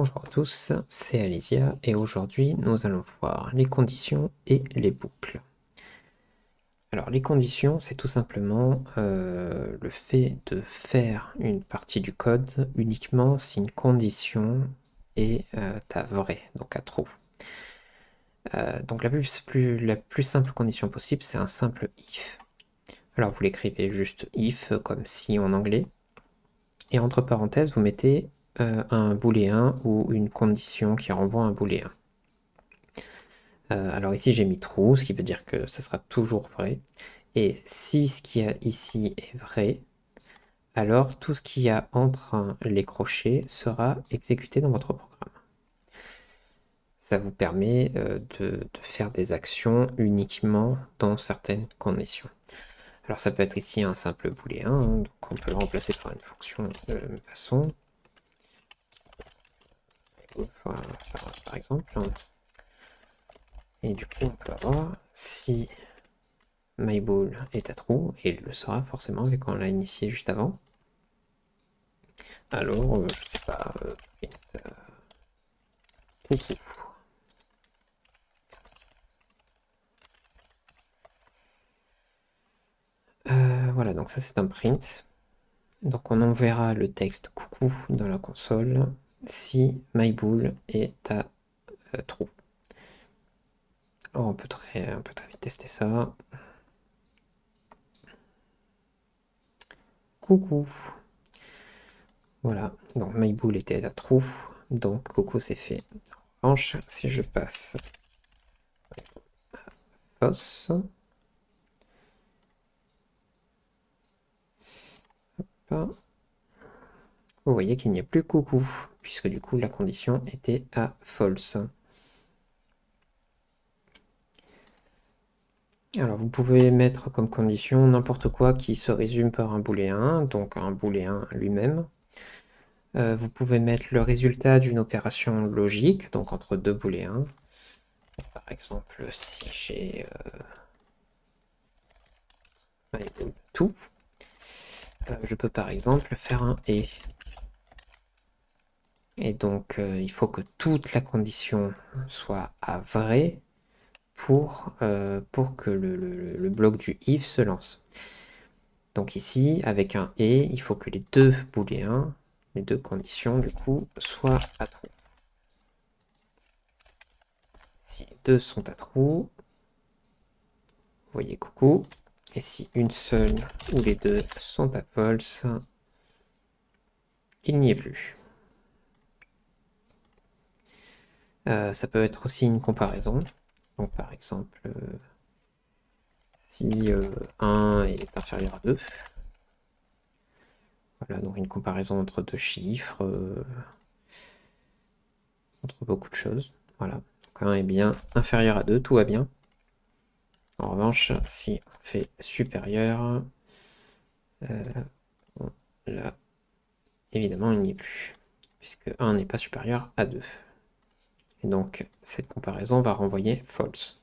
Bonjour à tous, c'est Alésia et aujourd'hui nous allons voir les conditions et les boucles. Alors les conditions, c'est tout simplement le fait de faire une partie du code uniquement si une condition est à vrai, donc à true. Donc la plus simple condition possible, c'est un simple if. Alors vous l'écrivez juste if comme si en anglais, et entre parenthèses vous mettez un booléen ou une condition qui renvoie un booléen. Alors ici j'ai mis true, ce qui veut dire que ça sera toujours vrai. Et si ce qu'il y a ici est vrai, alors tout ce qu'il y a entre les crochets sera exécuté dans votre programme. Ça vous permet de faire des actions uniquement dans certaines conditions. Alors ça peut être ici un simple booléen, hein, donc on peut le remplacer par une fonction de la même façon. Par exemple. Et du coup on peut avoir si MyBall est à true, et il le sera forcément vu qu'on l'a initié juste avant. Alors, je sais pas, print coucou. Voilà, donc ça c'est un print. Donc on enverra le texte coucou dans la console si MyBall est à true. Alors on peut très vite tester ça. Coucou. Voilà, donc MyBall était à true, donc coucou c'est fait. En revanche, si je passe false, vous voyez qu'il n'y a plus coucou, puisque du coup la condition était à false. Alors vous pouvez mettre comme condition n'importe quoi qui se résume par un booléen, donc un booléen lui-même. Vous pouvez mettre le résultat d'une opération logique, donc entre deux booléens. Par exemple, si j'ai tout, je peux par exemple faire un et. Et donc il faut que toute la condition soit à vrai pour que le bloc du if se lance. Donc ici, avec un et, il faut que les deux booléens, les deux conditions, du coup, soient à true. Si les deux sont à true, vous voyez coucou. Et si une seule ou les deux sont à false, il n'y est plus. Ça peut être aussi une comparaison. Donc par exemple, si 1 est inférieur à 2, voilà, donc une comparaison entre deux chiffres, entre beaucoup de choses. Voilà, donc 1 est bien inférieur à 2, tout va bien. En revanche, si on fait supérieur, là, évidemment, il n'y est plus, puisque 1 n'est pas supérieur à 2. Et donc, cette comparaison va renvoyer false.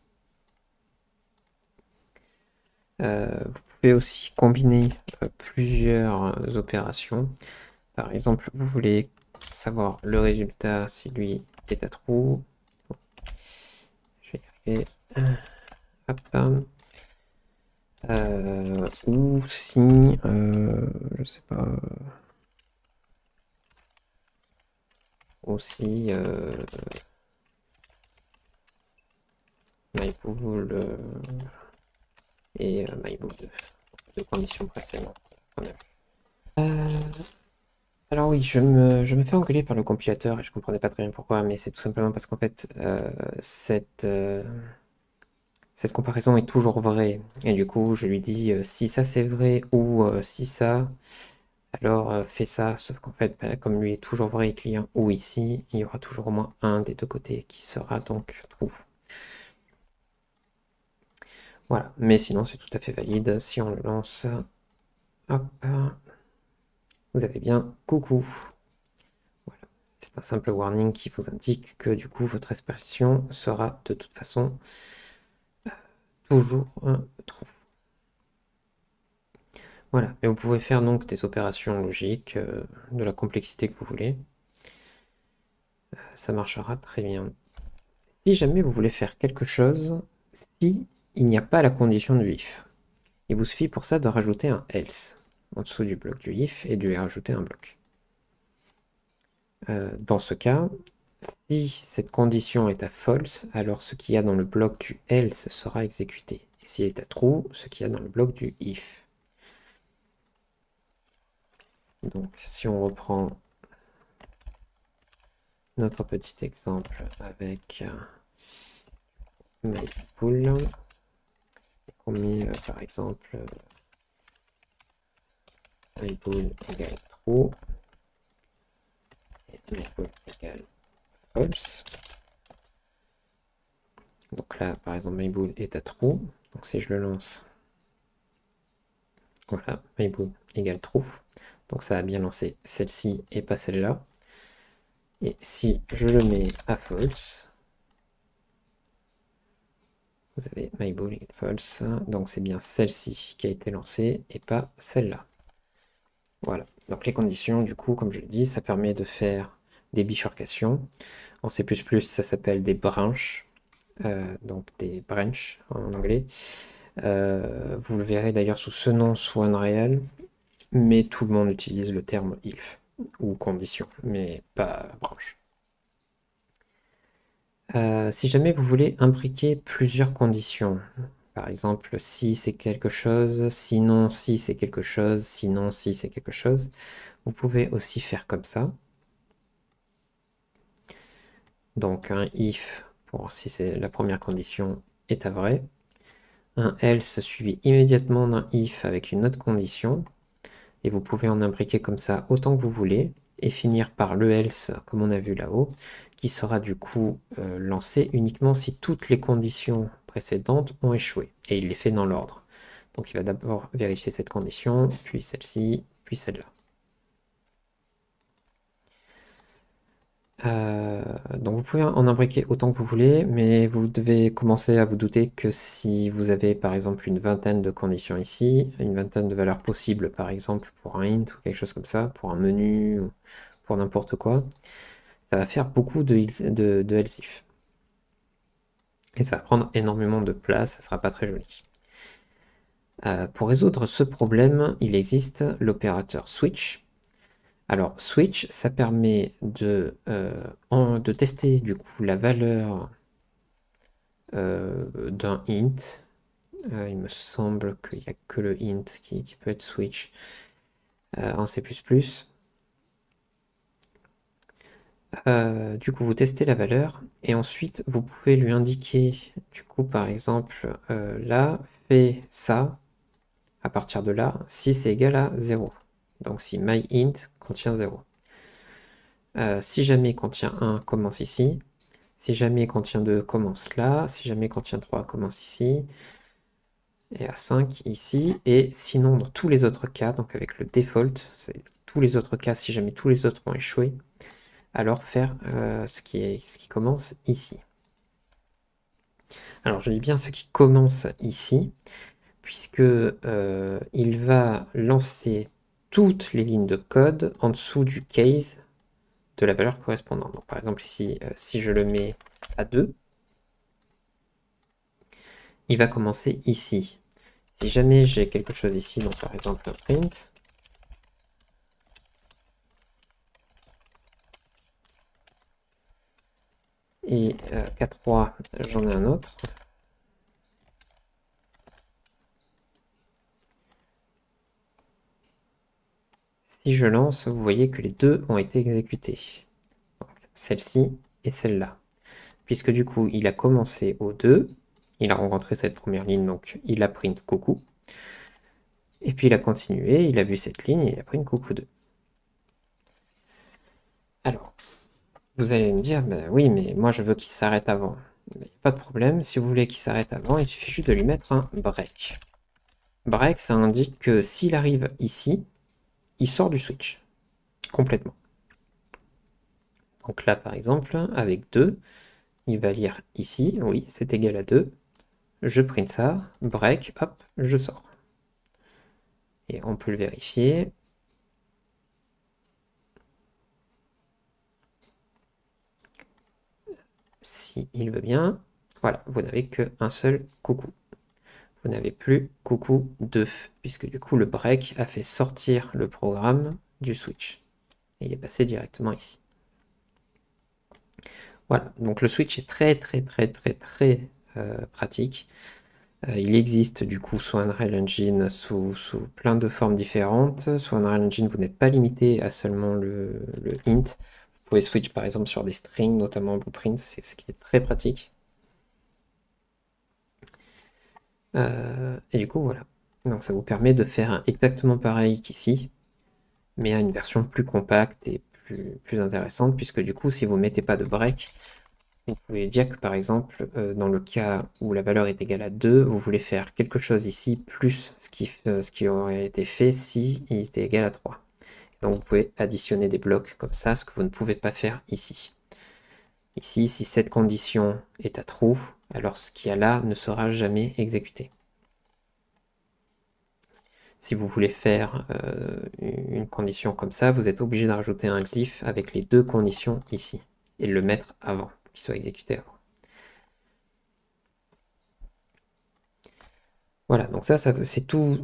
Vous pouvez aussi combiner plusieurs opérations. Par exemple, vous voulez savoir le résultat si lui est à true. Je vais y arriver. Hop. Ou si, je sais pas, aussi MyBall et MyBall 2, deux conditions précédentes. Alors oui, je me fais engueuler par le compilateur et je comprenais pas très bien pourquoi, mais c'est tout simplement parce qu'en fait, cette comparaison est toujours vraie. Et du coup, je lui dis si ça c'est vrai ou si ça, alors fais ça. Sauf qu'en fait, bah, comme lui est toujours vrai et qu'il y a un ou ici, il y aura toujours au moins un des deux côtés qui sera donc true. Voilà, mais sinon c'est tout à fait valide. Si on le lance, hop, vous avez bien coucou. Voilà. C'est un simple warning qui vous indique que du coup votre expression sera de toute façon toujours true. Voilà, et vous pouvez faire donc des opérations logiques de la complexité que vous voulez. ça marchera très bien. Si jamais vous voulez faire quelque chose, si il n'y a pas la condition du if, il vous suffit pour ça de rajouter un else en dessous du bloc du if et de lui rajouter un bloc. Dans ce cas, si cette condition est à false, alors ce qu'il y a dans le bloc du else sera exécuté. Et s'il est à true, ce qu'il y a dans le bloc du if. Donc si on reprend notre petit exemple avec myPool, qu'on met par exemple myPool égale true et myPool égale false. Donc là, par exemple, myBool est à true. Donc si je le lance, voilà, myBool égale true. Donc ça a bien lancé celle-ci et pas celle-là. Et si je le mets à false, vous avez myBool égale false. Donc c'est bien celle-ci qui a été lancée et pas celle-là. Voilà. Donc les conditions, du coup, comme je l'ai dit, ça permet de faire des bifurcations. En C++, ça s'appelle des branches. Donc des branches en anglais. Vous le verrez d'ailleurs sous ce nom, soit Unreal, mais tout le monde utilise le terme if ou condition, mais pas branche. Si jamais vous voulez imbriquer plusieurs conditions, par exemple si c'est quelque chose, sinon si c'est quelque chose, sinon si c'est quelque chose, vous pouvez aussi faire comme ça. Donc un if pour si c'est la première condition est à vrai, un else suivi immédiatement d'un if avec une autre condition, et vous pouvez en imbriquer comme ça autant que vous voulez, et finir par le else, comme on a vu là-haut, qui sera du coup lancé uniquement si toutes les conditions précédentes ont échoué, et il les fait dans l'ordre. Donc il va d'abord vérifier cette condition, puis celle-ci, puis celle-là. Donc vous pouvez en imbriquer autant que vous voulez, mais vous devez commencer à vous douter que si vous avez par exemple une vingtaine de conditions ici, une vingtaine de valeurs possibles par exemple pour un int ou quelque chose comme ça, pour un menu, ou pour n'importe quoi, ça va faire beaucoup de else if. Et ça va prendre énormément de place, ça sera pas très joli. Pour résoudre ce problème, il existe l'opérateur switch. Alors, switch, ça permet de tester du coup la valeur d'un int. Il me semble qu'il n'y a que le int qui peut être switch en C++. Du coup, vous testez la valeur et ensuite vous pouvez lui indiquer, du coup, par exemple, là, fais ça à partir de là si c'est égal à 0. Donc si myInt contient 0. Si jamais contient 1, commence ici. Si jamais contient 2, commence là. Si jamais contient 3, commence ici. Et à 5 ici. Et sinon, dans tous les autres cas, donc avec le default, c'est tous les autres cas, si jamais tous les autres ont échoué, alors faire ce qui commence ici. Alors je dis bien ce qui commence ici, puisque il va lancer toutes les lignes de code en dessous du case de la valeur correspondante. Donc, par exemple ici, si je le mets à 2, il va commencer ici. Si jamais j'ai quelque chose ici, donc par exemple un print, et K3, j'en ai un autre. Si je lance, vous voyez que les deux ont été exécutés. Celle-ci et celle-là. Puisque du coup, il a commencé au 2, il a rencontré cette première ligne, donc il a print coucou. Et puis il a continué, il a vu cette ligne et il a print coucou 2. Alors, vous allez me dire, ben oui, mais moi je veux qu'il s'arrête avant. Mais pas de problème, si vous voulez qu'il s'arrête avant, il suffit juste de lui mettre un break. Break, ça indique que s'il arrive ici, il sort du switch. Complètement. Donc là, par exemple, avec 2, il va lire ici, oui, c'est égal à 2. Je print ça, break, hop, je sors. Et on peut le vérifier. si il veut bien. Voilà, vous n'avez qu'un seul coucou. Vous n'avez plus coucou 2, puisque du coup le break a fait sortir le programme du switch. Et il est passé directement ici. Voilà, donc le switch est très pratique. Il existe du coup sous Unreal Engine sous plein de formes différentes. Sous Unreal Engine, vous n'êtes pas limité à seulement le int. Vous pouvez switch par exemple sur des strings, notamment Blueprint, c'est ce qui est très pratique. Et du coup, voilà. Donc ça vous permet de faire exactement pareil qu'ici, mais à une version plus compacte et plus intéressante, puisque du coup, si vous ne mettez pas de break, vous pouvez dire que par exemple, dans le cas où la valeur est égale à 2, vous voulez faire quelque chose ici plus ce qui aurait été fait si il était égal à 3. Donc vous pouvez additionner des blocs comme ça, ce que vous ne pouvez pas faire ici. Ici, si cette condition est à true, alors ce qu'il y a là ne sera jamais exécuté. Si vous voulez faire une condition comme ça, vous êtes obligé de rajouter un glyph avec les deux conditions ici et le mettre avant, pour qu'il soit exécuté avant. Voilà, donc ça c'est tous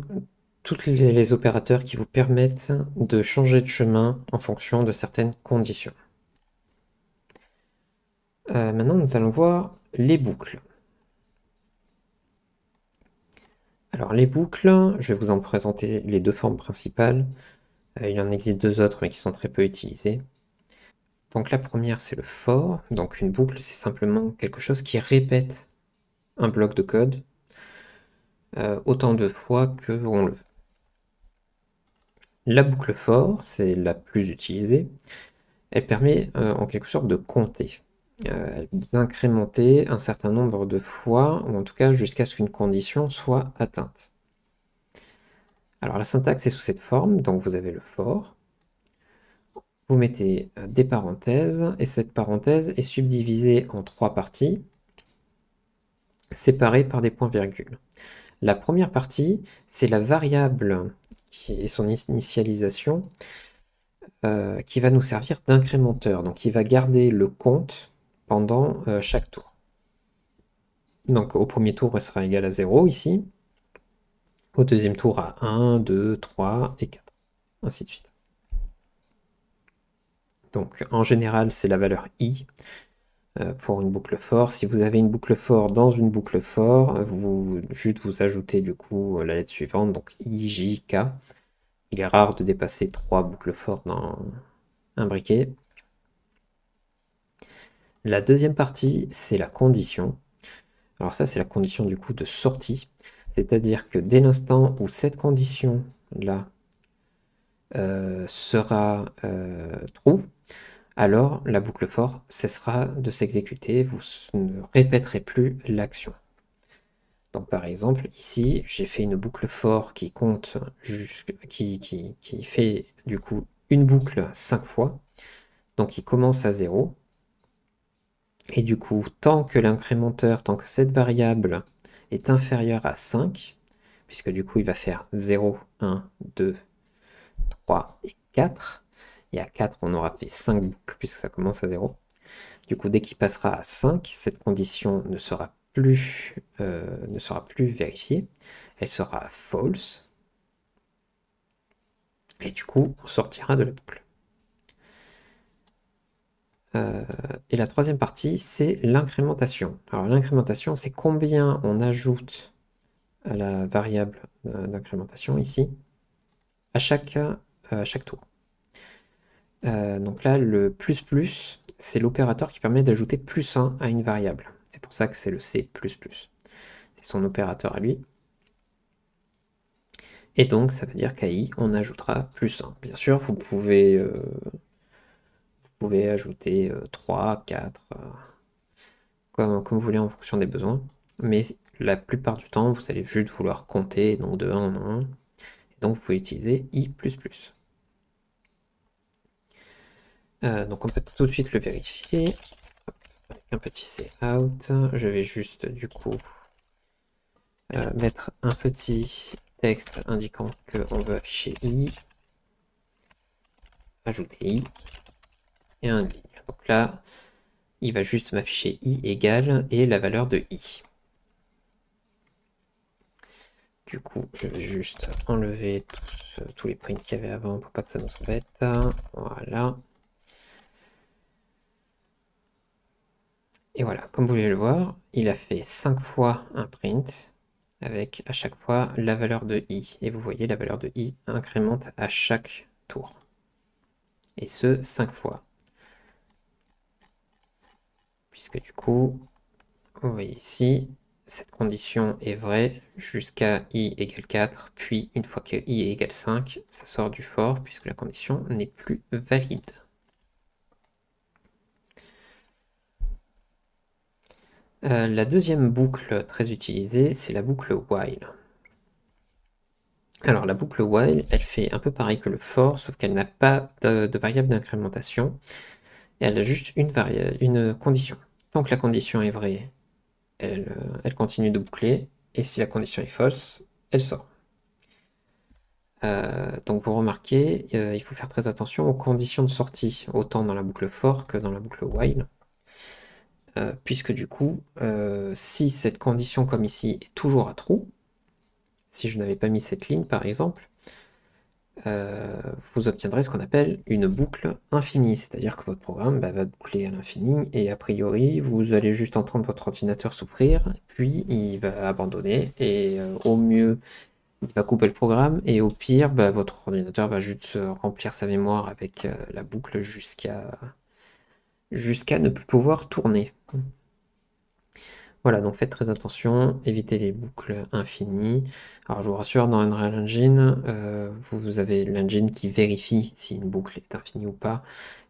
les opérateurs qui vous permettent de changer de chemin en fonction de certaines conditions. Maintenant, nous allons voir les boucles. Alors les boucles, je vais vous en présenter les deux formes principales. Il en existe deux autres, mais qui sont très peu utilisées. Donc la première, c'est le for. Donc une boucle, c'est simplement quelque chose qui répète un bloc de code autant de fois que on le veut. La boucle for, c'est la plus utilisée. Elle permet en quelque sorte de compter, d'incrémenter un certain nombre de fois, ou en tout cas jusqu'à ce qu'une condition soit atteinte. Alors la syntaxe est sous cette forme, donc vous avez le for, vous mettez des parenthèses, et cette parenthèse est subdivisée en trois parties, séparées par des points-virgules. La première partie, c'est la variable qui est son initialisation, qui va nous servir d'incrémenteur, donc qui va garder le compte pendant chaque tour. Donc au premier tour, elle sera égale à 0 ici, au deuxième tour à 1, 2, 3 et 4, ainsi de suite. Donc en général, c'est la valeur i pour une boucle for. Si vous avez une boucle for dans une boucle for, vous ajoutez du coup la lettre suivante, donc i, j, k. Il est rare de dépasser 3 boucles for dans un briquet. La deuxième partie, c'est la condition. Alors ça, c'est la condition du coup de sortie. C'est-à-dire que dès l'instant où cette condition-là sera true, alors la boucle for cessera de s'exécuter, vous ne répéterez plus l'action. Donc par exemple, ici, j'ai fait une boucle for qui compte, qui fait du coup une boucle 5 fois, donc il commence à 0, et du coup, tant que l'incrémenteur, tant que cette variable est inférieure à 5, puisque du coup il va faire 0, 1, 2, 3 et 4, et à 4 on aura fait 5 boucles puisque ça commence à 0. Du coup, dès qu'il passera à 5, cette condition ne sera plus vérifiée, elle sera false, et du coup on sortira de la boucle. Et la troisième partie, c'est l'incrémentation. Alors l'incrémentation, c'est combien on ajoute à la variable d'incrémentation ici, à chaque tour. Donc là, le plus plus, c'est l'opérateur qui permet d'ajouter plus 1 à une variable. C'est pour ça que c'est le C++. C'est son opérateur à lui. Et donc, ça veut dire qu'à i, on ajoutera plus 1. Bien sûr, vous pouvez ajouter 3, 4, comme vous voulez en fonction des besoins. Mais la plupart du temps, vous allez juste vouloir compter, donc de 1 en 1. Et donc, vous pouvez utiliser i++. Donc on peut tout de suite le vérifier. Avec un petit cout, je vais juste du coup mettre un petit texte indiquant qu'on veut afficher i, ajouter i, et un ligne. Donc là, il va juste m'afficher i égale et la valeur de i. Du coup, je vais juste enlever tous les prints qu'il y avait avant pour pas que ça nous embête. Voilà. Et voilà, comme vous pouvez le voir, il a fait 5 fois un print avec à chaque fois la valeur de i. Et vous voyez, la valeur de i incrémente à chaque tour. Et ce, 5 fois. Puisque du coup, vous voyez ici, cette condition est vraie jusqu'à i égale 4, puis une fois que i égale 5, ça sort du for puisque la condition n'est plus valide. La deuxième boucle très utilisée, c'est la boucle while. Alors la boucle while, elle fait un peu pareil que le for, sauf qu'elle n'a pas de variable d'incrémentation, et elle a juste une condition. Tant que la condition est vraie, elle continue de boucler, et si la condition est false, elle sort. Donc vous remarquez, il faut faire très attention aux conditions de sortie, autant dans la boucle for que dans la boucle while. Puisque du coup, si cette condition comme ici est toujours à true, si je n'avais pas mis cette ligne par exemple, vous obtiendrez ce qu'on appelle une boucle infinie, c'est-à-dire que votre programme va boucler à l'infini, et a priori, vous allez juste entendre votre ordinateur souffrir, puis il va abandonner, et au mieux, il va couper le programme, et au pire, votre ordinateur va juste remplir sa mémoire avec la boucle jusqu'à ne plus pouvoir tourner. Voilà, donc faites très attention, évitez les boucles infinies. Alors je vous rassure, dans Unreal Engine, vous avez l'engine qui vérifie si une boucle est infinie ou pas,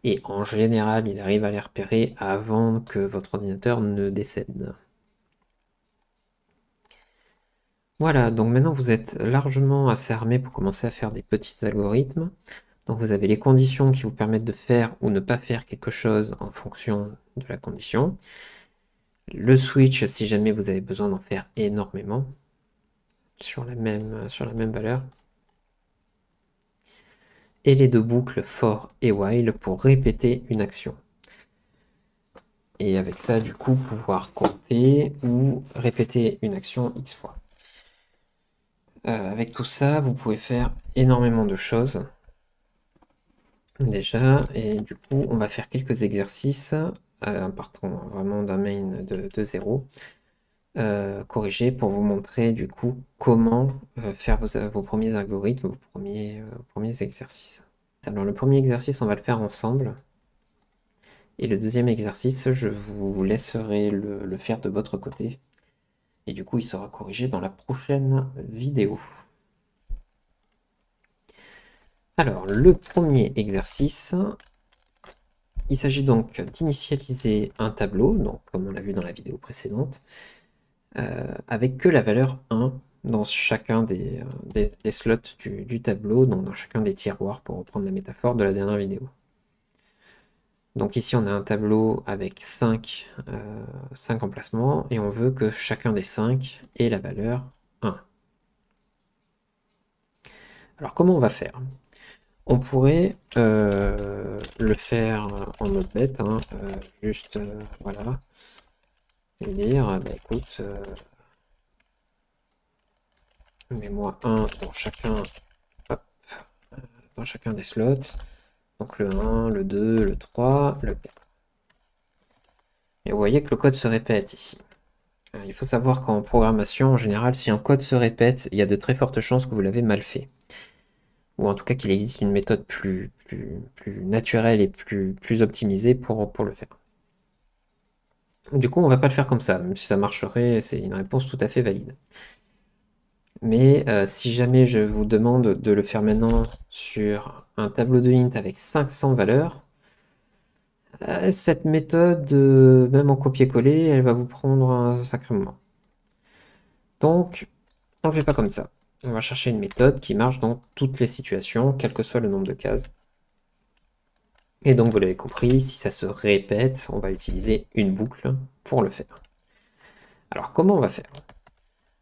et en général, il arrive à les repérer avant que votre ordinateur ne décède. Voilà, donc maintenant vous êtes largement assez armé pour commencer à faire des petits algorithmes. Donc vous avez les conditions qui vous permettent de faire ou ne pas faire quelque chose en fonction de la condition. Le switch, si jamais vous avez besoin d'en faire énormément, sur la même valeur. Et les deux boucles for et while pour répéter une action. Et avec ça, du coup, pouvoir compter ou répéter une action x fois. Avec tout ça, vous pouvez faire énormément de choses. Déjà, et du coup, on va faire quelques exercices en partant vraiment d'un main de 0. Corriger pour vous montrer du coup comment faire vos premiers algorithmes, vos premiers exercices. Alors le premier exercice, on va le faire ensemble. Et le deuxième exercice, je vous laisserai le faire de votre côté. Et du coup, il sera corrigé dans la prochaine vidéo. Alors, le premier exercice, il s'agit donc d'initialiser un tableau, donc comme on l'a vu dans la vidéo précédente, avec que la valeur 1 dans chacun des slots du tableau, donc dans chacun des tiroirs, pour reprendre la métaphore de la dernière vidéo. Donc ici, on a un tableau avec 5 emplacements, et on veut que chacun des 5 ait la valeur 1. Alors comment on va faire? On pourrait le faire en mode bête, hein, juste, voilà, et dire, écoute, mets-moi 1 dans chacun, hop, dans chacun des slots, donc le 1, le 2, le 3, le 4. Et vous voyez que le code se répète ici. Il faut savoir qu'en programmation, en général, si un code se répète, il y a de très fortes chances que vous l'avez mal fait. Ou en tout cas qu'il existe une méthode plus naturelle et plus optimisée pour le faire. Du coup, on va pas le faire comme ça, même si ça marcherait, c'est une réponse tout à fait valide. Mais si jamais je vous demande de le faire maintenant sur un tableau de int avec 500 valeurs, cette méthode, même en copier-coller, elle va vous prendre un sacré moment. Donc, on ne le fait pas comme ça. On va chercher une méthode qui marche dans toutes les situations, quel que soit le nombre de cases. Et donc, vous l'avez compris, si ça se répète, on va utiliser une boucle pour le faire. Alors, comment on va faire?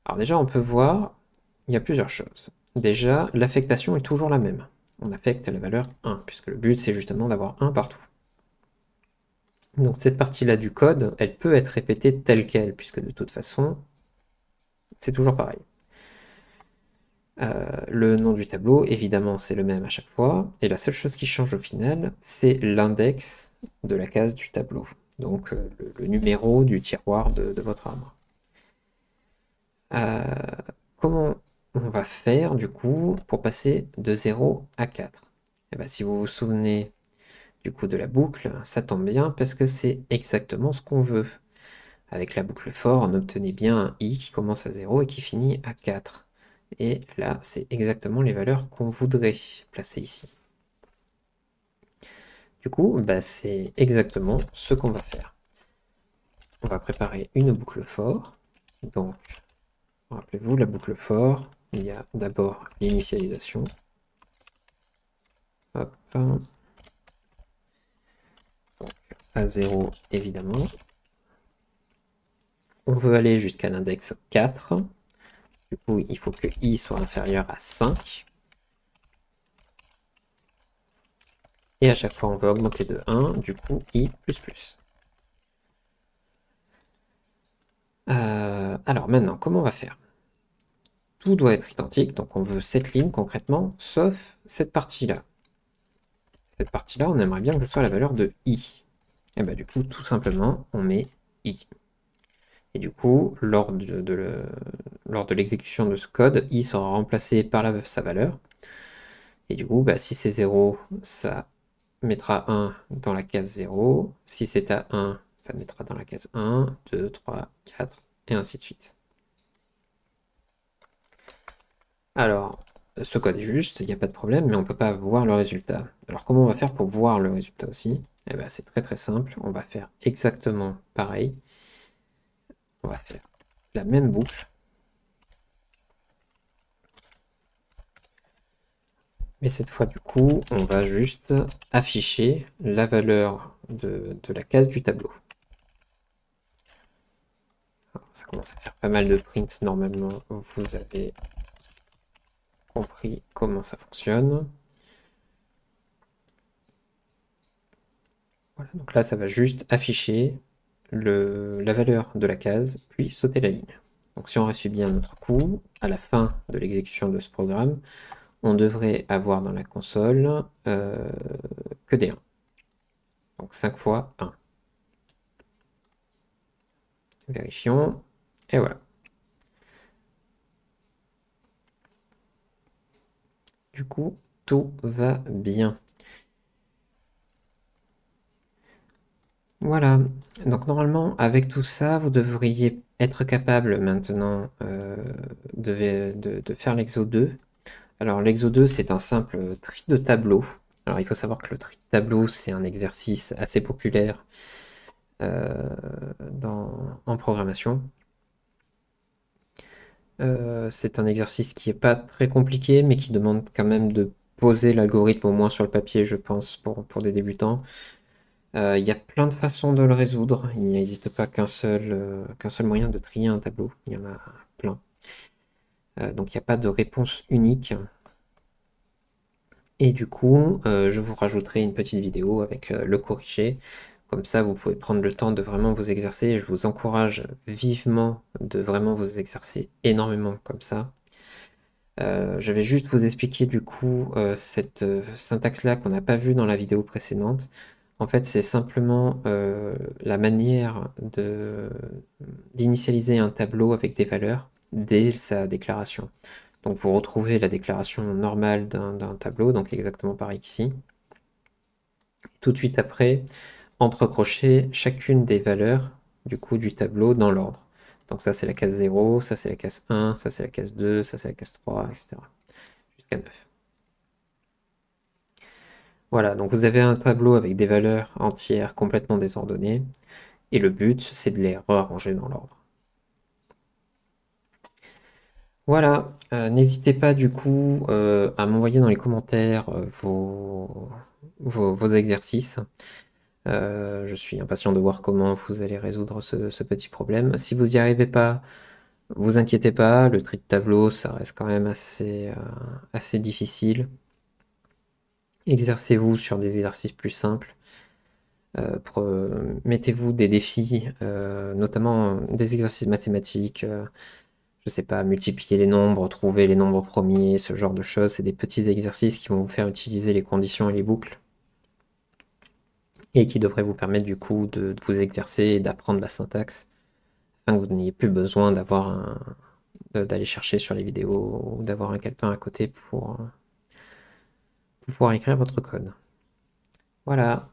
Alors déjà, on peut voir, il y a plusieurs choses. Déjà, l'affectation est toujours la même. On affecte la valeur 1, puisque le but, c'est justement d'avoir 1 partout. Donc cette partie-là du code, elle peut être répétée telle quelle, puisque de toute façon, c'est toujours pareil. Le nom du tableau, évidemment, c'est le même à chaque fois. Et la seule chose qui change au final, c'est l'index de la case du tableau. Donc le numéro du tiroir de votre arbre. Comment on va faire du coup pour passer de 0 à 4? Et bien, si vous vous souvenez du coup de la boucle, ça tombe bien parce que c'est exactement ce qu'on veut. Avec la boucle for, on obtenait bien un i qui commence à 0 et qui finit à 4. Et là, c'est exactement les valeurs qu'on voudrait placer ici. Du coup, bah, c'est exactement ce qu'on va faire. On va préparer une boucle for. Donc, rappelez-vous, la boucle for, il y a d'abord l'initialisation. Hop. Donc, à 0, évidemment. On veut aller jusqu'à l'index 4. Du coup, il faut que i soit inférieur à 5. Et à chaque fois, on veut augmenter de 1, du coup, i++. Alors maintenant, comment on va faire? Tout doit être identique, donc on veut cette ligne concrètement, sauf cette partie-là. Cette partie-là, on aimerait bien que ce soit la valeur de i. Et bah du coup, tout simplement, on met i. Et du coup, lors de l'exécution de ce code, i sera remplacé par sa valeur. Et du coup, bah, si c'est 0, ça mettra 1 dans la case 0. Si c'est à 1, ça mettra dans la case 1, 2, 3, 4, et ainsi de suite. Alors, ce code est juste, il n'y a pas de problème, mais on ne peut pas voir le résultat. Alors comment on va faire pour voir le résultat aussi? Eh ben, c'est très très simple, on va faire exactement pareil. On va faire la même boucle. Mais cette fois, du coup, on va juste afficher la valeur de la case du tableau. Alors, ça commence à faire pas mal de print normalement. Vous avez compris comment ça fonctionne. Voilà, donc là, ça va juste afficher la valeur de la case, puis sauter la ligne. Donc si on reçut bien notre coup, à la fin de l'exécution de ce programme, on devrait avoir dans la console que des 1. Donc 5 fois 1. Vérifions. Et voilà. Du coup, tout va bien. Voilà. Donc normalement, avec tout ça, vous devriez être capable maintenant de faire l'exo 2. Alors l'exo 2, c'est un simple tri de tableau. Alors il faut savoir que le tri de tableau, c'est un exercice assez populaire en programmation. C'est un exercice qui n'est pas très compliqué, mais qui demande quand même de poser l'algorithme au moins sur le papier, je pense, pour des débutants. Il y a plein de façons de le résoudre. Il n'existe pas qu'un seul moyen de trier un tableau. Il y en a plein. Donc il n'y a pas de réponse unique. Et du coup, je vous rajouterai une petite vidéo avec le corrigé. Comme ça, vous pouvez prendre le temps de vraiment vous exercer. Et je vous encourage vivement de vraiment vous exercer énormément comme ça. Je vais juste vous expliquer du coup cette syntaxe-là qu'on n'a pas vue dans la vidéo précédente. En fait, c'est simplement la manière d'initialiser un tableau avec des valeurs dès sa déclaration. Donc vous retrouvez la déclaration normale d'un tableau, donc exactement pareil qu'ici. Tout de suite après, entre-crocher chacune des valeurs du coup du tableau dans l'ordre. Donc ça c'est la case 0, ça c'est la case 1, ça c'est la case 2, ça c'est la case 3, etc. Jusqu'à 9. Voilà, donc vous avez un tableau avec des valeurs entières complètement désordonnées, et le but c'est de les rearranger dans l'ordre. Voilà, n'hésitez pas du coup à m'envoyer dans les commentaires vos exercices. Je suis impatient de voir comment vous allez résoudre ce petit problème. Si vous n'y arrivez pas, vous inquiétez pas, le tri de tableau, ça reste quand même assez difficile. Exercez-vous sur des exercices plus simples. Mettez-vous des défis, notamment des exercices mathématiques, je sais pas, multiplier les nombres, trouver les nombres premiers, ce genre de choses. C'est des petits exercices qui vont vous faire utiliser les conditions et les boucles et qui devraient vous permettre du coup de vous exercer et d'apprendre la syntaxe afin que vous n'ayez plus besoin d'aller chercher sur les vidéos ou d'avoir un calepin à côté pour pouvoir écrire votre code. Voilà.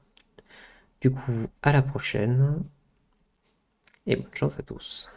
Du coup, à la prochaine et bonne chance à tous.